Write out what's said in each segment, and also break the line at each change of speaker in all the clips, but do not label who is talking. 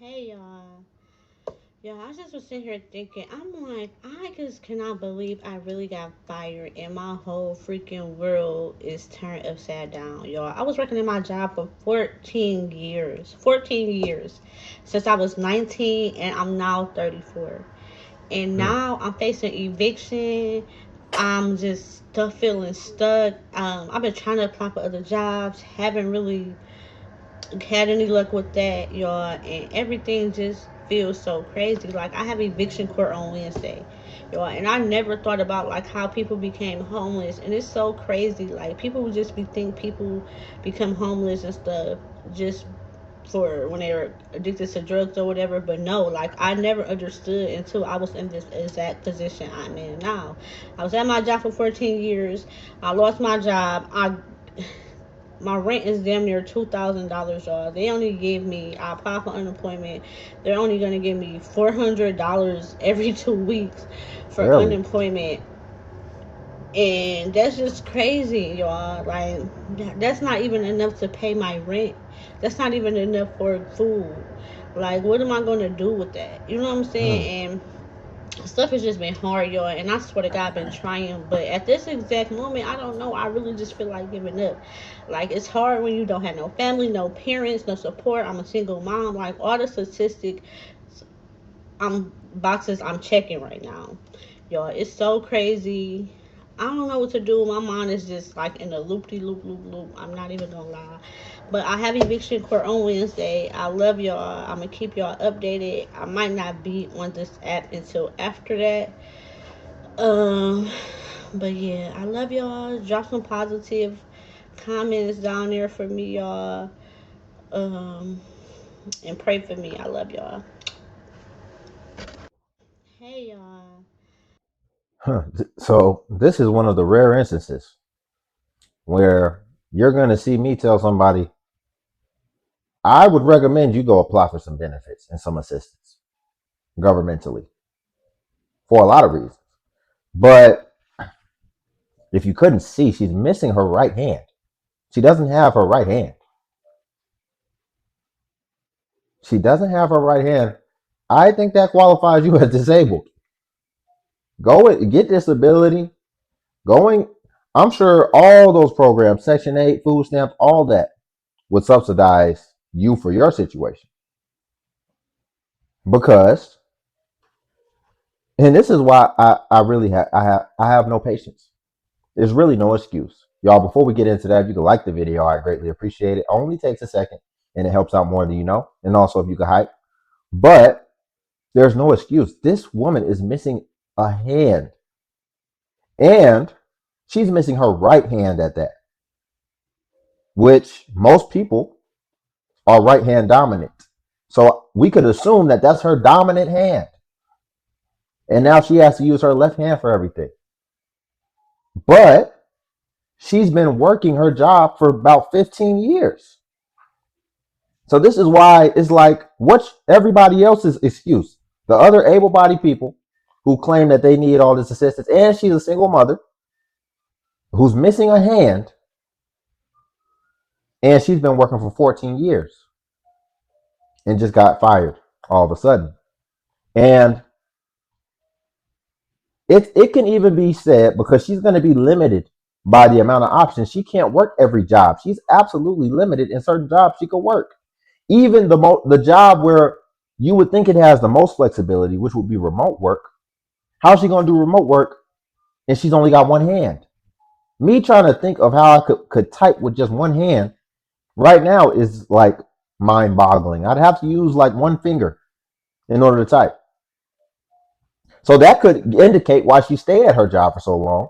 Hey y'all. Yeah, I just was sitting here thinking, I'm like, I just cannot believe I really got fired and my whole freaking world is turned upside down, y'all. I was working in my job for 14 years. 14 years. Since I was 19 and I'm now 34. And
Hmm.
now I'm facing eviction. I'm just stuck feeling stuck. I've been trying to apply for other jobs, haven't really had any luck with that, y'all, and everything just feels so crazy. Like I have eviction court on Wednesday, y'all, and I never thought about like how people became homeless, and it's so crazy. Like people would just be think people become homeless and stuff just for when they're addicted to drugs or whatever, but no, like I never understood until I was in this exact position I'm in now. I was at my job for 14 years. I lost my job. My rent is damn near $2,000, y'all. They only give me, I apply for unemployment. They're only gonna give me $400 every 2 weeks for
Really?
unemployment, and that's just crazy, y'all. Like that's not even enough to pay my rent. That's not even enough for food. Like, what am I gonna do with that? You know what I'm
Hmm.
saying? And stuff has just been hard, y'all, and I swear to God, I've been trying, but at this exact moment, I don't know. I really just feel like giving up. Like it's hard when you don't have no family, no parents, no support. I'm a single mom. Like all the statistics, boxes I'm checking right now, y'all. It's so crazy. I don't know what to do. My mind is just like in a loop de loop loop loop. I'm not even gonna lie. But I have eviction court on Wednesday. I love y'all. I'm gonna keep y'all updated. I might not be on this app until after that. Um, but yeah, I love y'all. Drop some positive comments down there for me, y'all. Um, and pray for me. I love y'all. Hey, y'all.
Huh. So this is one of the rare instances where you're going to see me tell somebody, I would recommend you go apply for some benefits and some assistance governmentally for a lot of reasons. But if you couldn't see, she's missing her right hand. She doesn't have her right hand. She doesn't have her right hand. I think that qualifies you as disabled. Go get disability. Going, I'm sure all those programs, Section 8, food stamps, all that would subsidize you for your situation. Because, and this is why I really have no patience. There's really no excuse. Y'all, before we get into that, if you could like the video, I greatly appreciate it. Only takes a second and it helps out more than you know. And also if you could hype. But there's no excuse. This woman is missing a hand. And she's missing her right hand at that, which most people are right hand dominant. So we could assume that that's her dominant hand. And now she has to use her left hand for everything. But she's been working her job for about 15 years. So this is why it's like, what's everybody else's excuse? The other able bodied people who claim that they need all this assistance, and she's a single mother who's missing a hand, and she's been working for 14 years and just got fired all of a sudden. And it can even be said because she's going to be limited by the amount of options. She can't work every job. She's absolutely limited in certain jobs she could work. Even the job where you would think it has the most flexibility, which would be remote work. How's she going to do remote work and she's only got one hand? Me trying to think of how I could type with just one hand right now is like mind boggling. I'd have to use like one finger in order to type. So that could indicate why she stayed at her job for so long,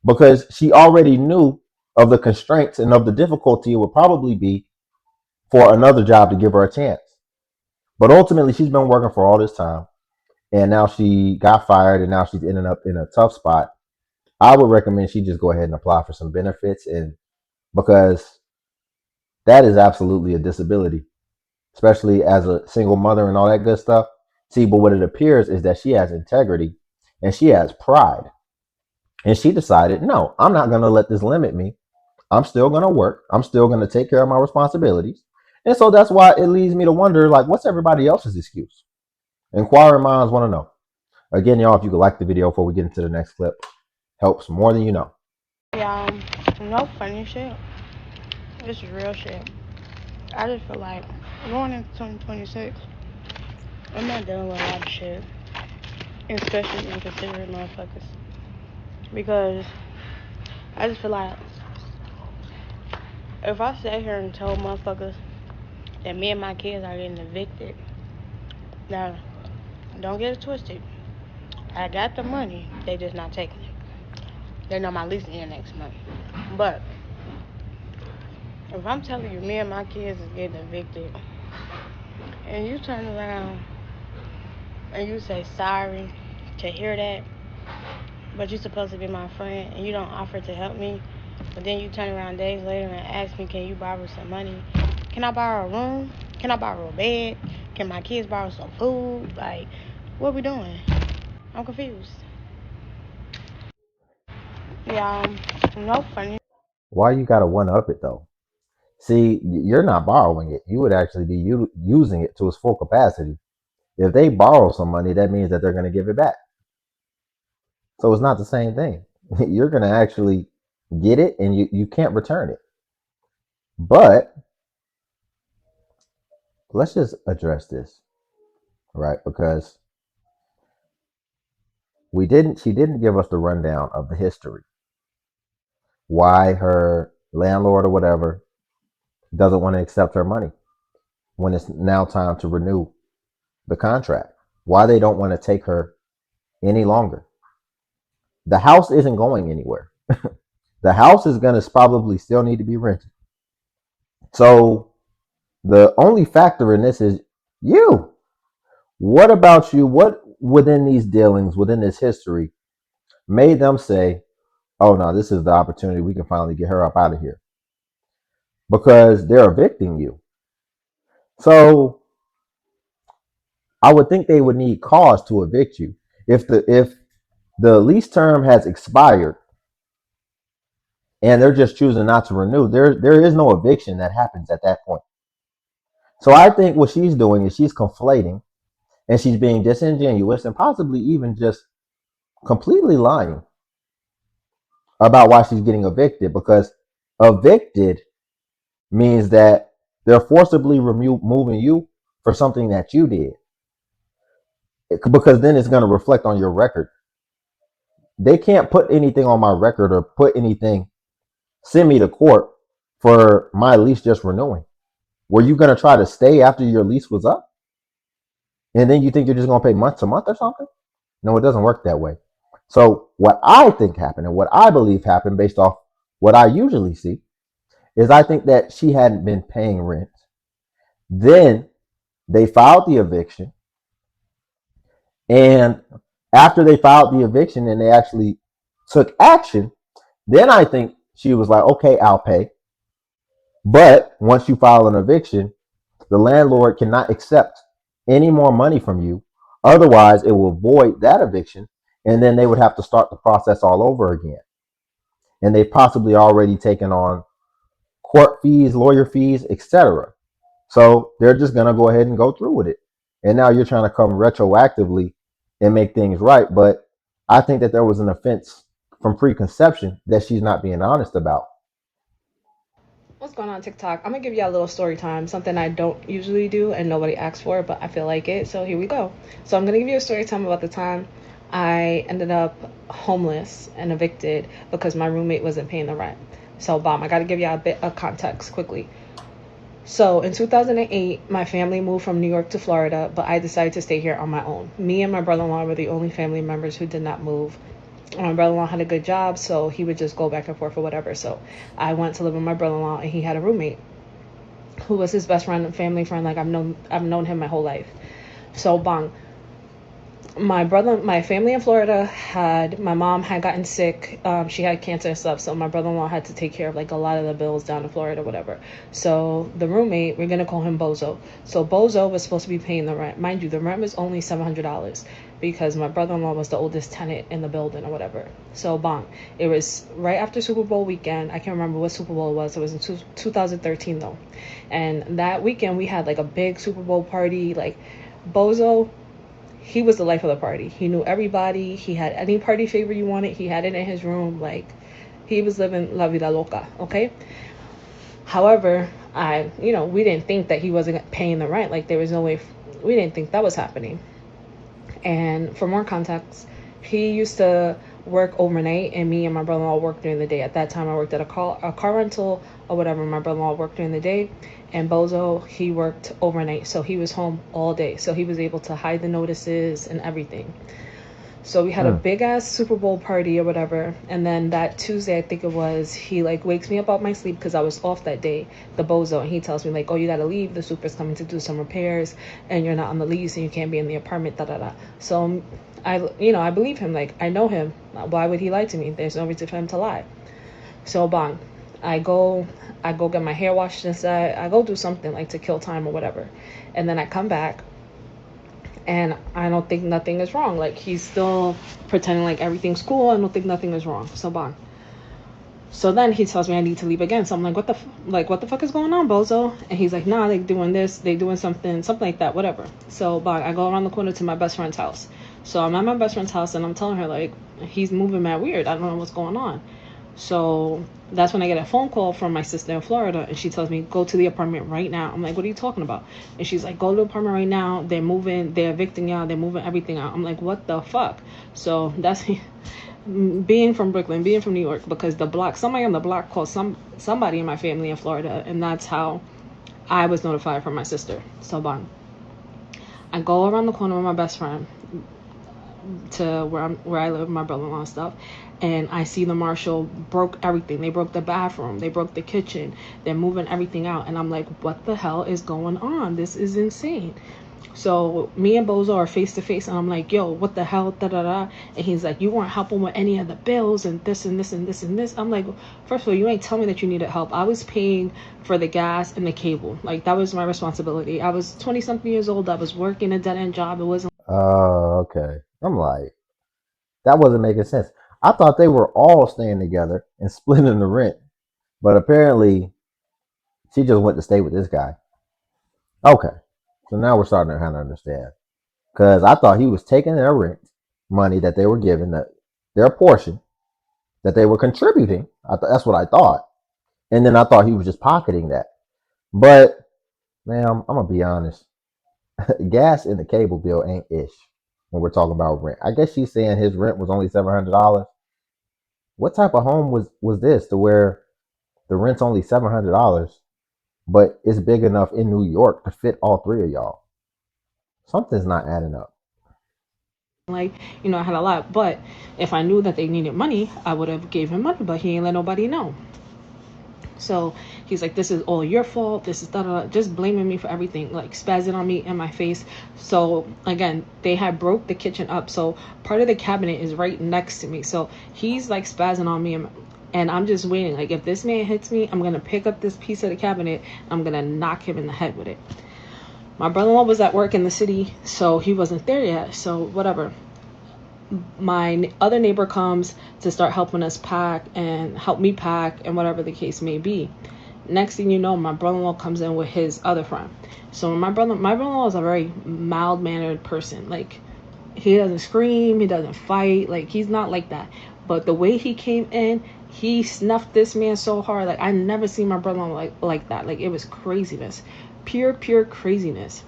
because she already knew of the constraints and of the difficulty it would probably be for another job to give her a chance. But ultimately, she's been working for all this time, and now she got fired, and now she's ending up in a tough spot. I would recommend she just go ahead and apply for some benefits, and because that is absolutely a disability, especially as a single mother and all that good stuff. See, but what it appears is that she has integrity and she has pride. And she decided, no, I'm not going to let this limit me. I'm still going to work. I'm still going to take care of my responsibilities. And so that's why it leads me to wonder, like, what's everybody else's excuse? Inquiring minds want to know. Again, y'all, if you could like the video before we get into the next clip, helps more than you know.
Yeah, no funny shit. This is real shit. I just feel like going into 2026, I'm not dealing with a lot of shit, especially inconsiderate motherfuckers. Because I just feel like if I sit here and tell motherfuckers that me and my kids are getting evicted, now don't get it twisted. I got the money, they just not taking it. They know my lease in next month. But if I'm telling you me and my kids is getting evicted, and you turn around and you say sorry to hear that, but you're supposed to be my friend and you don't offer to help me, but then you turn around days later and ask me, can you borrow some money? Can I borrow a room? Can I borrow a bed? Can my kids borrow some food? Like, what we doing? I'm confused. Yeah, no funny.
Why you gotta one up it though? See, you're not borrowing it. You would actually be using it to its full capacity. If they borrow some money, that means that they're going to give it back. So it's not the same thing. You're going to actually get it and you can't return it. But let's just address this, right? Because she didn't give us the rundown of the history. Why her landlord or whatever doesn't want to accept her money when it's now time to renew the contract. Why they don't want to take her any longer. The house isn't going anywhere. The house is going to probably still need to be rented. So the only factor in this is you. What about you? What within these dealings, within this history, made them say, oh no, this is the opportunity. We can finally get her up out of here? Because they're evicting you. So I would think they would need cause to evict you. If the lease term has expired and they're just choosing not to renew, there is no eviction that happens at that point. So I think what she's doing is she's conflating and she's being disingenuous and possibly even just completely lying about why she's getting evicted, because evicted means that they're forcibly removing you for something that you did, because then it's going to reflect on your record. They can't put anything on my record or put anything, send me to court for my lease just renewing. Were you going to try to stay after your lease was up and then you think you're just going to pay month to month or something? No, it doesn't work that way. So what I think happened and what I believe happened based off what I usually see is I think that she hadn't been paying rent. Then they filed the eviction. And after they filed the eviction and they actually took action, then I think she was like, okay, I'll pay. But once you file an eviction, the landlord cannot accept any more money from you. Otherwise, it will void that eviction. And then they would have to start the process all over again. And they've possibly already taken on court fees, lawyer fees, etc. So they're just going to go ahead and go through with it. And now you're trying to come retroactively and make things right. But I think that there was an offense from preconception that she's not being honest about.
What's going on TikTok? I'm gonna give y'all a little story time, something I don't usually do and nobody asks for, but I feel like it. So here we go. So I'm gonna give you a story time about the time I ended up homeless and evicted because my roommate wasn't paying the rent. So I gotta give y'all a bit of context quickly. So in 2008, my family moved from New York to Florida, but I decided to stay here on my own. Me and my brother-in-law were the only family members who did not move. My brother-in-law had a good job, so he would just go back and forth or whatever. So I went to live with my brother-in-law, and he had a roommate who was his best friend and family friend. Like I've known him my whole life. So my family in Florida my mom had gotten sick. She had cancer and stuff, so my brother-in-law had to take care of like a lot of the bills down in Florida, whatever. So the roommate, we're gonna call him Bozo. So Bozo was supposed to be paying the rent. Mind you, the rent was only $700 because my brother-in-law was the oldest tenant in the building or whatever. So bang, it was right after Super Bowl weekend. I can't remember what Super Bowl it was. It was in 2013 though, and that weekend we had like a big Super Bowl party. Like Bozo, he was the life of the party. He knew everybody. He had any party favor you wanted. He had it in his room. Like, he was living la vida loca. Okay. However, we didn't think that he wasn't paying the rent. Like, there was no way. We didn't think that was happening. And for more context, he used to work overnight, and me and my brother-in-law worked during the day. At that time, I worked at a car rental or whatever. My brother-in-law worked during the day, and Bozo, he worked overnight, so he was home all day. So he was able to hide the notices and everything. So we had a
Hmm.
big ass Super Bowl party or whatever, and then that Tuesday, I think it was, he like wakes me up out my sleep because I was off that day, the Bozo, and he tells me like, "Oh, you gotta leave. The super's coming to do some repairs, and you're not on the lease, and you can't be in the apartment." Da da da. So, I believe him. Like, I know him. Why would he lie to me? There's no reason for him to lie. So bang, I go, I go get my hair washed inside. I go do something like to kill time or whatever, and then I come back and I don't think nothing is wrong. Like, he's still pretending like everything's cool. I don't think nothing is wrong. So bang. So then he tells me I need to leave again. So I'm like, what the fuck is going on, Bozo? And he's like, nah, they doing this, they doing something like that, whatever. So bang, I go around the corner to my best friend's house. So I'm at my best friend's house and I'm telling her like, he's moving mad weird. I don't know what's going on. So that's when I get a phone call from my sister in Florida, and she tells me, go to the apartment right now. I'm like, what are you talking about? And she's like, go to the apartment right now. They're moving, they're evicting y'all, they're moving everything out. I'm like, what the fuck? So that's being from Brooklyn, being from New York, because somebody on the block called somebody in my family in Florida, and that's how I was notified from my sister. So bang. I go around the corner with my best friend to where I live, my brother-in-law and stuff, and I see the marshal broke everything. They broke the bathroom, they broke the kitchen, they're moving everything out, and I'm like, what the hell is going on? This is insane. So me and Bozo are face to face, and I'm like, yo, what the hell, da da da. And he's like, you weren't helping with any of the bills and this and this and this and this. I'm like, first of all, you ain't tell me that you needed help. I was paying for the gas and the cable. Like, that was my responsibility. I was 20 something years old. I was working a dead end job. It wasn't.
Oh, okay. I'm like, that wasn't making sense. I thought they were all staying together and splitting the rent, but apparently she just went to stay with this guy. Okay, so now we're starting to kind of understand. Because I thought he was taking their rent money that they were giving, that their portion that they were contributing. That's what I thought, and then I thought he was just pocketing that. But man, I'm gonna be honest. Gas and the cable bill ain't ish when we're talking about rent. I guess she's saying his rent was only $700. What type of home was this to where the rent's only $700, but it's big enough in New York to fit all three of y'all? Something's not adding up.
Like, I had a lot, but if I knew that they needed money, I would have gave him money, but he ain't let nobody know. So he's like, this is all your fault, this is da da, just blaming me for everything, like spazzing on me in my face. So again, they had broke the kitchen up, so part of the cabinet is right next to me. So he's like spazzing on me, and I'm just waiting, like, if this man hits me, I'm gonna pick up this piece of the cabinet, I'm gonna knock him in the head with it. My brother-in-law was at work in the city, so he wasn't there yet, so whatever. My other neighbor comes to start helping us pack and help me pack and whatever the case may be. Next thing you know, my brother-in-law comes in with his other friend. So my brother-in-law is a very mild-mannered person. Like, he doesn't scream, he doesn't fight, like, he's not like that. But the way he came in, he snuffed this man so hard. Like, I never seen my brother-in-law like that. Like, it was craziness, pure craziness.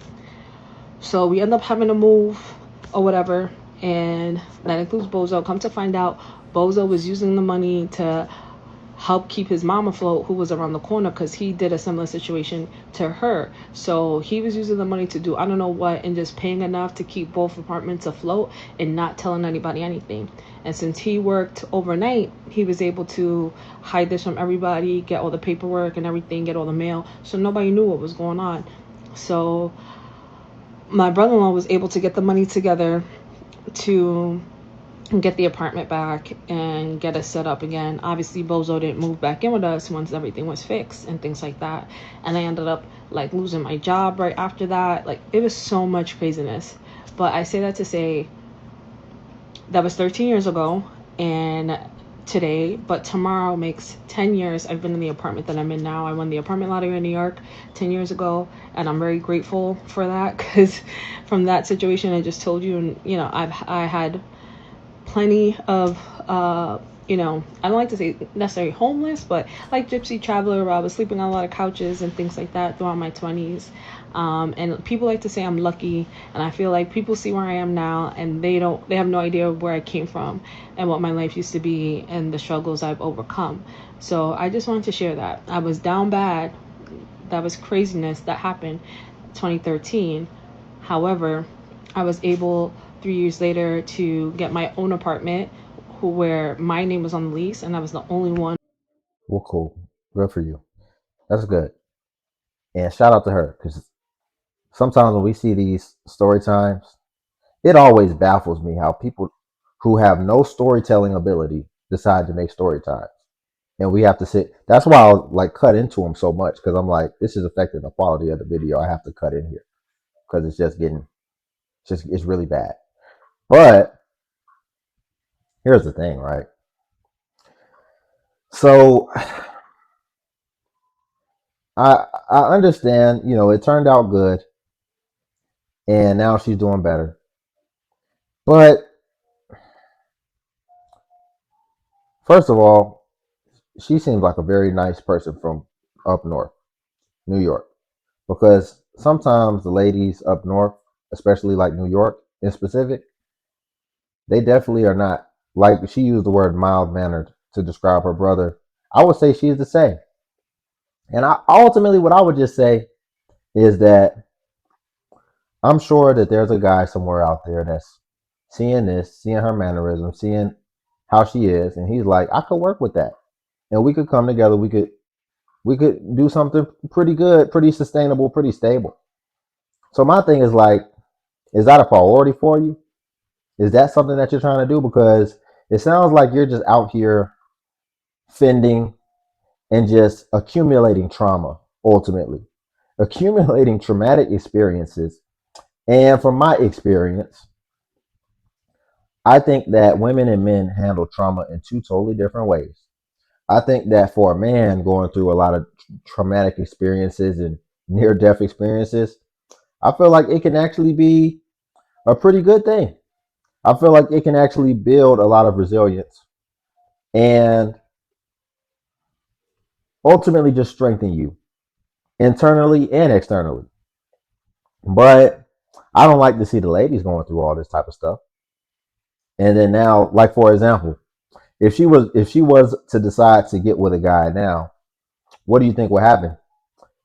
So we end up having to move or whatever, and that includes Bozo. Come to find out, Bozo was using the money to help keep his mom afloat, who was around the corner, because he did a similar situation to her. So he was using the money to do I don't know what, and just paying enough to keep both apartments afloat and not telling anybody anything. And since he worked overnight, he was able to hide this from everybody, get all the paperwork and everything, get all the mail, so nobody knew what was going on. So my brother-in-law was able to get the money together to get the apartment back and get us set up again. Obviously, Bozo didn't move back in with us once everything was fixed and things like that. And I ended up like losing my job right after that. Like it was so much craziness. But I say that to say that was 13 years ago, and today, but tomorrow makes 10 years I've been in the apartment that I'm in now. I won the apartment lottery in New York 10 years ago, and I'm very grateful for that because from that situation I just told you, and you know, I had plenty of I don't like to say necessarily homeless, but like gypsy traveler where I was sleeping on a lot of couches and things like that throughout my 20s. And people like to say I'm lucky, and I feel like people see where I am now and they have no idea where I came from and what my life used to be and the struggles I've overcome. So I just wanted to share that. I was down bad. That was craziness that happened 2013. However, I was able 3 years later to get my own apartment where my name was on the lease and I was the only one.
Well, cool. Good for you. That's good. And shout out to her because sometimes when we see these story times, it always baffles me how people who have no storytelling ability decide to make story times. And we have to sit. That's why I'll like cut into them so much because I'm like, this is affecting the quality of the video. I have to cut in here because it's just getting, it's really bad. But here's the thing, right? So I understand, it turned out good and now she's doing better. But first of all, she seems like a very nice person from up north, New York. Because sometimes the ladies up north, especially like New York in specific, they definitely are not, like she used the word mild mannered to describe her brother. I would say she's the same. And ultimately, what I would just say is that I'm sure that there's a guy somewhere out there that's seeing this, seeing her mannerisms, seeing how she is, and he's like, I could work with that, and we could come together. We could do something pretty good, pretty sustainable, pretty stable. So my thing is like, is that a priority for you? Is that something that you're trying to do? Because it sounds like you're just out here fending and just accumulating trauma, ultimately, accumulating traumatic experiences. And from my experience, I think that women and men handle trauma in two totally different ways. I think that for a man going through a lot of traumatic experiences and near death experiences, I feel like it can actually be a pretty good thing. I feel like it can actually build a lot of resilience and ultimately just strengthen you internally and externally. But I don't like to see the ladies going through all this type of stuff. And then now, like for example, if she was to decide to get with a guy now, what do you think would happen?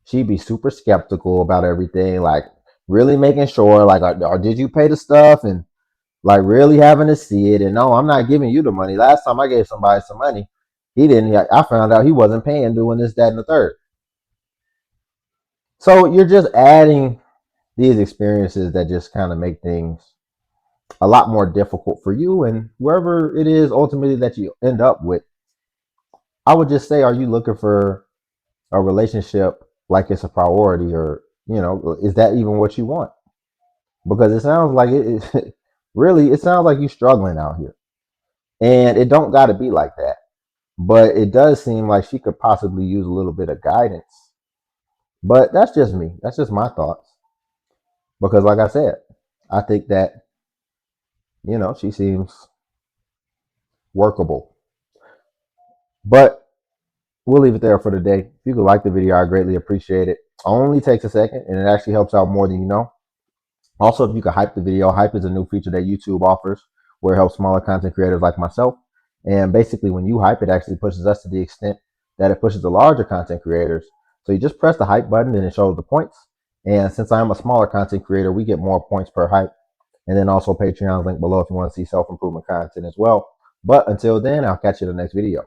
She'd be super skeptical about everything, like really making sure, like, or did you pay the stuff, and like really having to see it. And no, I'm not giving you the money. Last time I gave somebody some money, he didn't. I found out he wasn't paying, doing this, that, and the third. So you're just adding these experiences that just kind of make things a lot more difficult for you and wherever it is ultimately that you end up with. I would just say, are you looking for a relationship like it's a priority, or is that even what you want? Because it sounds like it really, it sounds like you're struggling out here, and it don't got to be like that. But it does seem like she could possibly use a little bit of guidance. But that's just me. That's just my thoughts. Because, like I said, I think that she seems workable. But we'll leave it there for today. If you could like the video, I greatly appreciate it. Only takes a second, and it actually helps out more than you know. Also, if you could hype the video, hype is a new feature that YouTube offers where it helps smaller content creators like myself. And basically, when you hype, it actually pushes us to the extent that it pushes the larger content creators. So you just press the hype button and it shows the points. And since I'm a smaller content creator, we get more points per hype. And then also Patreon's link below if you want to see self-improvement content as well. But until then, I'll catch you in the next video.